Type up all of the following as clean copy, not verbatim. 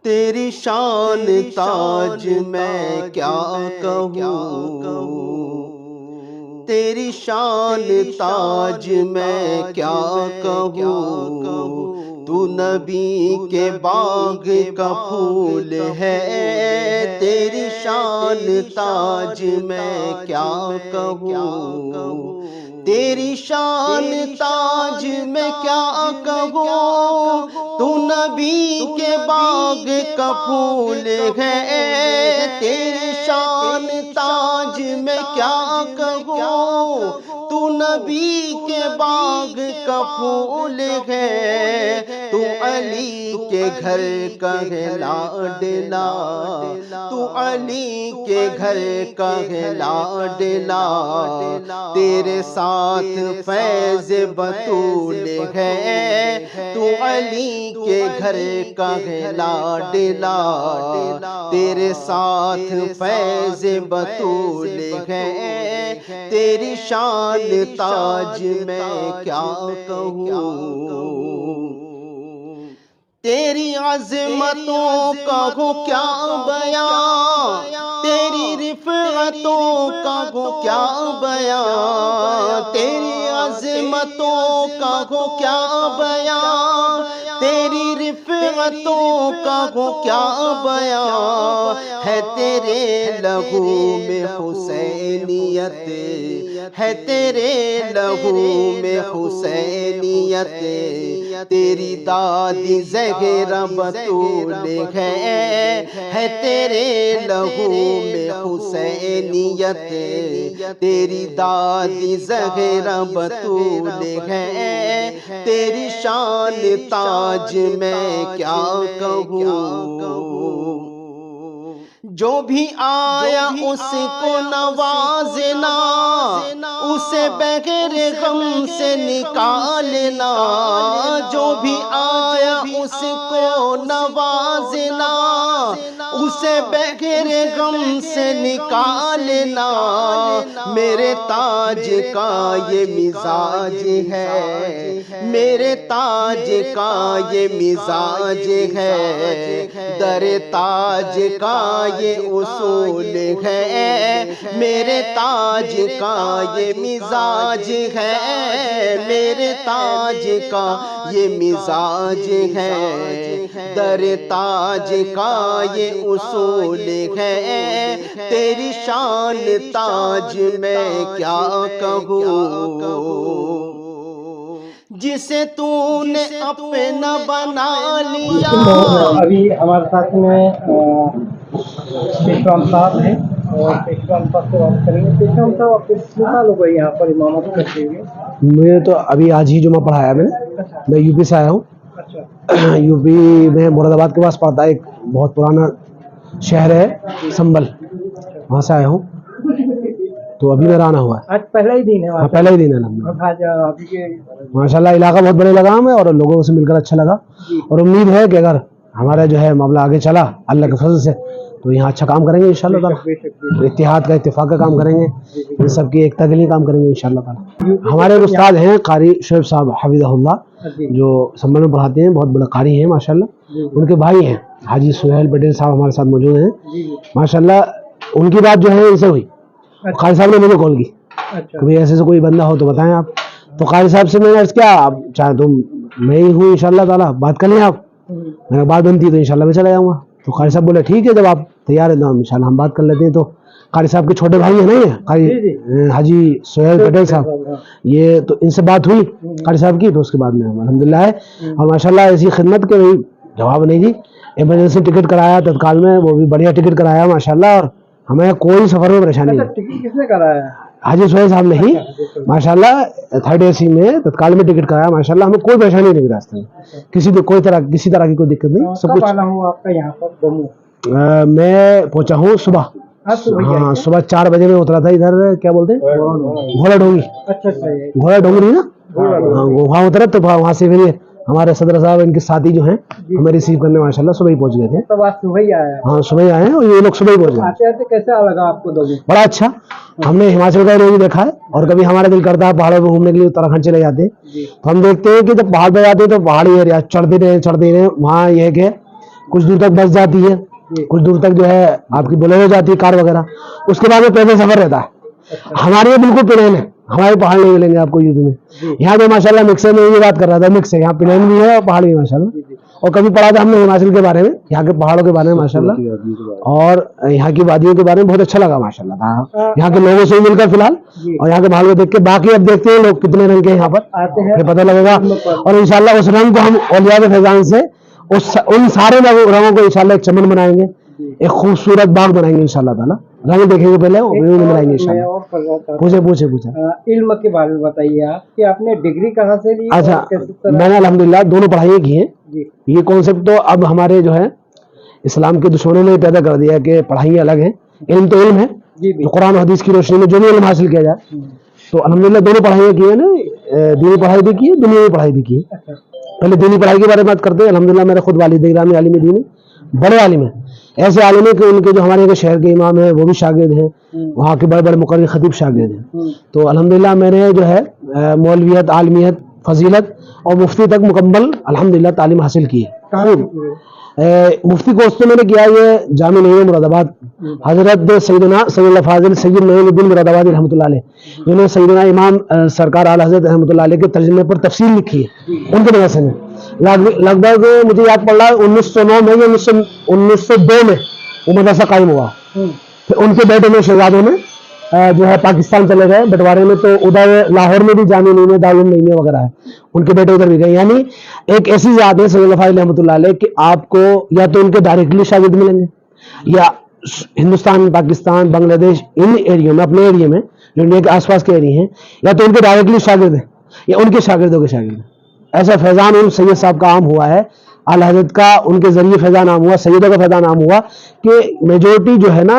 تیری شان تاج میں کیا کہوں، تیری شان تاج میں کیا کہوں، تو نبی کے باغ کا پھول ہے، تیری شان تاج میں کیا کہوں، تیری شان تاج میں کیا کہوں، تو نبی کے باغ کا پھول ہے، تیری شان تاج میں کیا کہوں، تو نبی کے باغ کا پھول ہے، تو علی کے گھر کا ہے لاڈلا، تو علی کے گھر کا ہے لاڈلا، تیرے ساتھ فیض بطول ہے، تو علی کے گھر کا ہے لاڈلا، تیرے ساتھ فیض بطول ہے، تیری شان تاج میں کیا کہوں، تیری عظمتوں کا ہو کیا بیان، تیری رفعتوں کا ہو کیا بیان، تیری عظمتوں کا ہو کیا بیان، تیری رفعتوں کا ہو کیا بیان، ہے تیرے لہو میں حسینیت، ہے تیرے لہو میں حسینیت، تیری دادی زہرا بطول ہے تیرے لہو میں حسینیت، تیری دادی زہرا بطول ہے، تیری شان تاج میں کیا کہوں، جو بھی آیا اس کو نوازنا، اسے بغیر غم سے نکالنا، جو بھی آیا اس کو نوازنا، اسے بغیر غم سے نکالنا، میرے تاج کا یہ مزاج ہے، میرے تاج کا یہ مزاج ہے، در تاج کا یہ اصول ہے، میرے تاج کا یہ مزاج ہے، میرے تاج کا یہ مزاج ہے، در تاج کا یہ اصول ہے، تیری شان تاج میں کیا کہوں، جسے تو نے اپنا بنا لیا۔ ابھی ہمارے ساتھ میں پیشوام صاحب ہیں اور پیشوام صاحب سے بات کریں گے۔ پیشوام صاحب آپ کو کتنے سال ہو گئے یہاں پر امامت کرتے ہوئے؟ مجھے تو ابھی آج ہی جمعہ پڑھایا میں یو پی سے آیا ہوں۔ اچھا، یو پی میں مراد آباد کے پاس پڑتا ہے، ایک بہت پرانا شہر ہے سنبل، وہاں سے آیا ہوں، تو ابھی میرا آنا ہوا ہے۔ آج پہلا ہی دن ہے؟ ہاں پہلا ہی دن ہے الحمدللہ۔ آج ماشاء اللہ علاقہ بہت بڑے لگا ہمیں اور لوگوں سے مل کر اچھا لگا، اور امید ہے کہ اگر ہمارا جو ہے معاملہ آگے چلا اللہ کے فضل سے تو یہاں اچھا کام کریں گے انشاءاللہ تعالیٰ، اتحاد کا اتفاق کا کام کریں گے، ان سب کی ایکتا کے لیے کام کریں گے انشاءاللہ تعالیٰ۔ ہمارے استاد ہیں قاری شعیب صاحب حفظہ اللہ، جو سنبل میں پڑھاتے ہیں، بہت بڑے قاری ہیں ماشاءاللہ۔ ان کے بھائی ہیں حاجی سہیل پٹیل صاحب ہمارے ساتھ موجود ہیں ماشاءاللہ۔ ان کی بات جو ہے ان سے ہوئی، قاری صاحب نے مجھے کال کی کہ ایسے سے کوئی بندہ ہو تو بتائیں آپ، تو قاری صاحب سے میں نے عرض کیا آپ چاہے تم میں ہی ہوں انشاءاللہ تعالیٰ، بات کر لیں آپ، میں نے بات بنتی تو انشاءاللہ میں چلا جاؤں گا۔ تو قاری صاحب بولے ٹھیک ہے جب آپ تیار ہیں تو انشاءاللہ ہم بات کر لیتے ہیں۔ تو قاری صاحب کے چھوٹے بھائی ہیں نا یہ قاری حاجی سہیل پٹیل صاحب، یہ تو ان سے بات ہوئی قاری صاحب کی، تو اس کے بعد میں الحمدللہ ہے، اور ماشاءاللہ ایسی خدمت کے جواب نہیں دی، ایمرجنسی ٹکٹ کرایا تتکال میں، وہ بھی بڑھیا ٹکٹ کرایا ماشاءاللہ، اور ہمیں کوئی سفر میں پریشانی نہیں۔ ٹکٹ کس نے کرایا؟ حاجی سہیل صاحب نے ہی ماشاءاللہ تھرڈ اے سی میں تتکال میں ٹکٹ کرایا ماشاءاللہ، ہمیں کوئی پریشانی نہیں راستے میں، کسی طرح کی کوئی دقت نہیں، سب کچھ۔ آنا ہوں آپ کا یہاں پر جموں؟ میں پہنچا ہوں صبح، ہاں صبح 4 بجے میں اترا تھا ادھر، کیا بولتے ہیں گھوڑا ڈونگی، اچھا گھوڑا ڈونگری نا، ہاں وہاں اترا، تو وہاں سے پھر ہمارے صدر صاحب ان کے ساتھی جو ہیں ہمیں ریسیو کرنے ماشاءاللہ صبح ہی پہنچ گئے تھے۔ تو آج صبح ہی آیا؟ ہاں صبح ہی آئے ہیں، اور یہ لوگ صبح ہی پہنچ گئے۔ آتے آتے کیسا لگا آپ کو دوگی؟ بڑا اچھا، ہم نے ہماچل کا نہیں دیکھا ہے، اور کبھی ہمارا دل کرتا ہے پہاڑوں پہ گھومنے کے لیے اتراکھنڈ چلے جاتے ہیں، تو ہم دیکھتے ہیں کہ جب پہاڑ پہ جاتے ہیں تو پہاڑی ایریا چڑھتے رہے، وہاں یہ ہے کہ कुछ दूर तक बस जाती है, कुछ दूर तक जो है आपकी बोलेरो जाती है, कार वगैरह, उसके बाद में पैदल सफर रहता है। हमारे ये बिल्कुल प्लेन है, हमारे पहाड़ नहीं मिलेंगे आपको यूपी में। यहाँ जो माशाल्लाह मिक्स है, मैं ये बात कर रहा था, मिक्स है, यहाँ प्लेन भी है और पहाड़ भी है माशाल्लाह। और कभी पढ़ा था हमने हिमाचल के बारे में, यहाँ के पहाड़ों के बारे में माशाल्लाह, और यहाँ की वादियों के बारे में बहुत अच्छा लगा माशाल्लाह। यहाँ के लोगों से मिलकर फिलहाल, और यहाँ के पहाड़ को देख के, बाकी अब देखते हैं लोग कितने रंग के यहाँ पर आते हैं, फिर पता लगेगा। और इंशाल्लाह उस रंग को हम औलिया के फैजान से उन सारे रंगों को इंशाल्लाह एक चमन बनाएंगे, एक खूबसूरत बाग बनाएंगे इंशाल्लाह ताला। रंग देखेंगे पहले, बनाएंगे इंशाल्लाह। और करना चाहता पूछे पूछे पूछे। हूं, इल्म के बारे में बताइए आप कि आपने डिग्री कहाँ से ली? अच्छा, और किस तरह? मैंने अल्हम्दुलिल्लाह दोनों पढ़ाई की हैं। जी ये कॉन्सेप्ट तो अब हमारे जो है इस्लाम के दुश्मनों ने पैदा कर दिया कि पढ़ाई अलग है, इल्म तो इल्म है, जी भी। तो कुरान हदीस की रोशनी में जो भी इल्म हासिल किया जाए। तो अल्हम्दुलिल्लाह दोनों पढ़ाइयाँ की है ना, दीनी पढ़ाई भी की है, दुनियावी पढ़ाई भी की है। अच्छा, पहले दीनी पढ़ाई के बारे में बात करते हैं। अल्हम्दुलिल्लाह मेरे खुद वालिद ग्रामी आलिम दीन है, बड़े आलिम हैं, ऐसे आलिम है कि उनके जो हमारे के शहर के इमाम हैं वो भी शागिर्द हैं, वहाँ के बड़े बड़े मुकर्रिर खतीब शागिर्द हैं। तो अल्हम्दुलिल्लाह मैंने जो है मौलवियत, आलमियत, फजीलत और मुफ्ती तक मुकम्मल अल्हम्दुलिल्लाह तालीम हासिल की है। कहाँ से किए? मुफ्ती कोर्स तो मैंने किया ये जामिया नईम मुरादाबाद, हजरत सैयदना सैयद फाजिल सैयद नईमुद्दीन मुरादाबादी रहमतुल्लाह अलैह, जिन्होंने सैयदना इमाम सरकार आला हज़रत रहमतुल्लाह अलैह के तर्जुमे पर तफसीर लिखी है, उनके मदरसे में लगभग मुझे याद पड़ रहा है 1909 में या 1902 में वो मदरसा कायम हुआ। फिर उनके बेटे में शहजादों में जो है पाकिस्तान चले गए बंटवारे में, तो उधर लाहौर में भी जामिया नईमिया, दारुल नईमिया वगैरह है, उनके बेटे उधर भी गए। यानी एक ऐसी ज़ात है सैयद फाजिल रहमतुल्लाह अलैह कि आपको या तो उनके डायरेक्टली शागिर्द मिलेंगे, या हिंदुस्तान, पाकिस्तान, बांग्लादेश, इन एरिया में, अपने एरिया में जो इंडिया के आसपास के एरिया हैं, या तो उनके डायरेक्टली शागिर्द हैं या उनके शागिर्दों के शागिर्द हैं। ऐसा फैज़ान उन सैयद साहब का आम हुआ है, आला हज़रत का उनके जरिए फैज़ान आम हुआ, सैयदों का फैज़ान आम हुआ कि मेजोरिटी जो है ना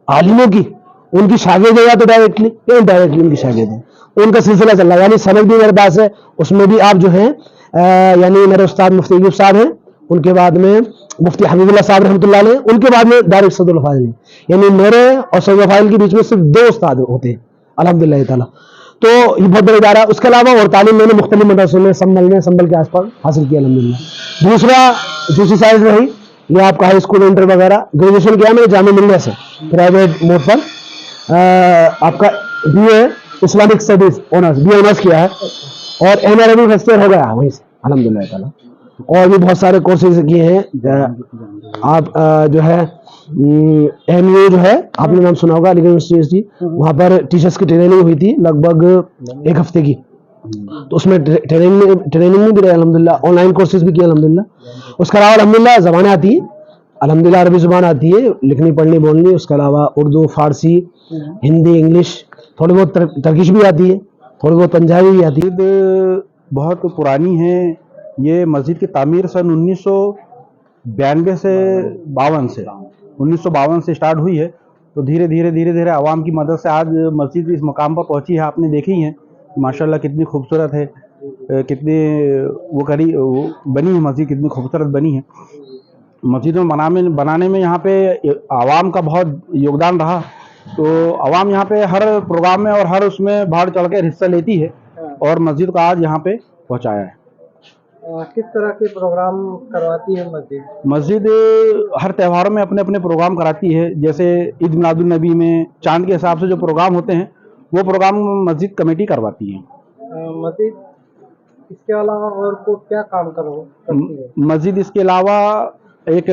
आलिमों की, उनकी शागिर्द है या तो डायरेक्टली या इनडायरेक्टली उनकी शागिर्द है, उनका सिलसिला चल रहा है। यानी सनद भी मेरे पास है, उसमें भी आप जो है यानी मेरे उस्ताद मुफ्ती अय्यूब साहब हैं, उनके बाद में मुफ्ती हबीबुल्लाह साहब रहमतुल्लाह अलैह, उनके बाद में डायरेक्ट सैयद फाजिल हैं। यानी मेरे और सैयद फाजिल के बीच में सिर्फ 2 उस्ताद होते हैं अल्हम्दुलिल्लाह ताला। तो ये बहुत बड़ा इदारा है। उसके अलावा और तालीम मैंने मुख्तलिफ मदरसों में, संभल के आसपास हासिल किया अल्हम्दुलिल्लाह। दूसरी साइड रही ये आपका हाई स्कूल, इंटर वगैरह, ग्रेजुएशन किया मैंने जामिया मिल्लिया से प्राइवेट मोड पर। आपका BA Islamic studies honours, BA honours किया है, और MA फर्स्ट ईयर हो गया वहीं से अल्हम्दुलिल्लाह ताला। और भी बहुत सारे कोर्सेज किए हैं। आप जो है MU जो है आपने नाम सुना होगा, अलीगढ़ यूनिवर्सिटी, वहाँ पर टीचर्स की ट्रेनिंग हुई थी लगभग 1 हफ्ते की, तो उसमें ट्रेनिंग में भी रहे अल्हम्दुलिल्लाह, ऑनलाइन कोर्सेज भी किए अल्हम्दुलिल्लाह। उसके अलावा अल्हम्दुलिल्लाह ज़बानें आती हैं अल्हम्दुलिल्लाह, अरबी ज़ुबान आती है लिखनी पढ़नी बोलनी, उसके अलावा उर्दू, फारसी, हिंदी, इंग्लिश, थोड़ी बहुत तर्किश भी आती है, थोड़ी बहुत पंजाबी भी आती है। मस्जिद बहुत पुरानी है। ये मस्जिद की तामीर सन 1992 से 1952 से स्टार्ट हुई है। तो धीरे धीरे आवाम की मदद से आज मस्जिद इस मकाम पर पहुंची है। आपने देखी है माशाल्लाह कितनी खूबसूरत है, कितनी वो बनी है मस्जिद, कितनी खूबसूरत बनी है। मस्जिद में बनाने में यहाँ पे आवाम का बहुत योगदान रहा। तो आवाम यहाँ पे हर प्रोग्राम में और हर उसमें बढ़ चढ़ कर हिस्सा लेती है, और मस्जिद को आज यहाँ पे पहुँचाया है। किस तरह के प्रोग्राम करवाती है मस्जिद? मस्जिद हर त्योहारों में अपने अपने प्रोग्राम कराती है। जैसे ईद मिलादुन नबी में चांद के हिसाब से जो प्रोग्राम होते हैं, वो प्रोग्राम मस्जिद कमेटी करवाती है। मस्जिद इसके अलावा और को क्या काम करती है? मस्जिद इसके अलावा एक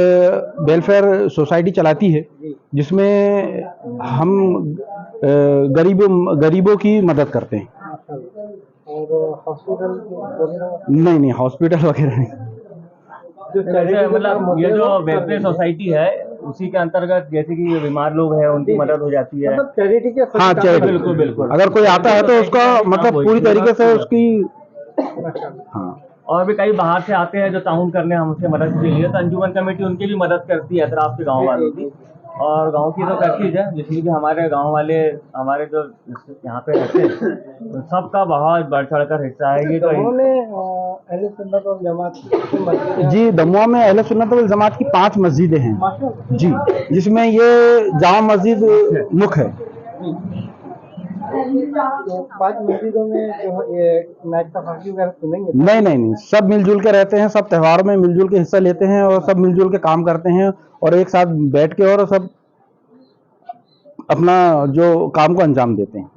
वेलफेयर सोसाइटी चलाती है, जिसमें हम गरीबों की मदद करते हैं। और हॉस्पिटल नहीं, हॉस्पिटल वगैरह नहीं। जैसे मतलब ये जो वेलफेयर सोसाइटी है उसी के अंतर्गत जैसे कि ये बीमार लोग हैं उनकी मदद हो जाती है। मतलब चैरिटी के हाँ, चैरिटी, बिल्कुल। अगर कोई आता है तो उसका मतलब पूरी तरीके से उसकी हाँ। और भी कई बाहर से आते हैं जो ताउन करने हमसे मदद के लिए, तो अंजुमन कमेटी उनकी भी मदद करती है अतराफ के गाँव वालों की, और गांव की तो करती है, जिसमें कि हमारे गांव वाले हमारे जो यहाँ पे रहते हैं उन सबका बहुत बढ़ चढ़ कर हिस्सा है। ये तो अहले सुन्नत वल जमात की मस्जिद है। जी, दमुआ में अहले सुन्नत वल जमात की 5 मस्जिदें हैं जी, जिसमें ये जामा मस्जिद मुख्य है। तो 5 मस्जिदों में जो ये नाच तफाकी वगैरह सुनेंगे? नहीं नहीं नहीं, सब मिलजुल के रहते हैं, सब त्योहारों में मिलजुल के हिस्सा लेते हैं और सब मिलजुल के काम करते हैं और एक साथ बैठ के और सब अपना जो काम को अंजाम देते हैं।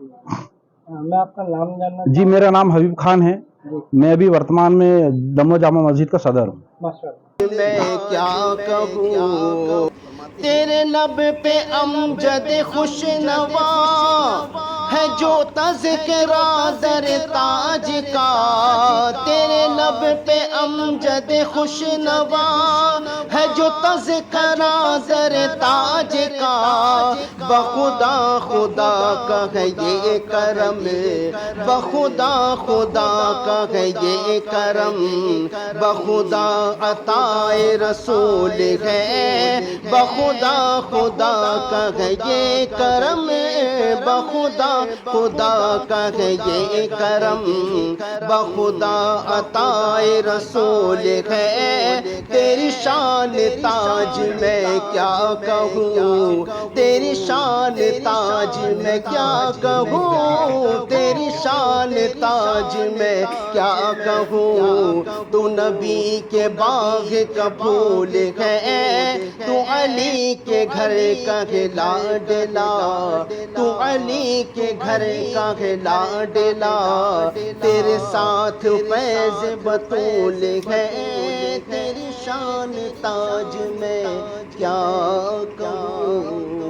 मैं आपका नाम जानना जी, मेरा नाम हबीब खान है। मैं अभी वर्तमान में दमो जामा मस्जिद का सदर हूँ। माशाअल्लाह। मैं क्या कहूँ, तेरे लब पे अमजद खुश नवा है जो तज़किरा दर ताज का, तेरे लब पे अमजद खुश नवा है जो तज़किरा दर ताज का, बखुदा खुदा का है ये करम, बखुदा खुदा का है ये करम, बखुदा अताए रसूल है, बखुदा खुदा का है ये करम, बखुदा खुदा का है ये करम, बखुदा अताए रसूल है, तेरी शान ताज मैं क्या कहूँ, तेरी शान ताज मैं क्या कहूँ, तेरी शान ताज मैं क्या कहूँ, तू नबी के बाग का फूल है, तू अली के घर का है लाडला, तू अली के घर का है लाडला, तेरे साथ फैज़ बतूल है, तेरी शान ताज में क्या कहूँ।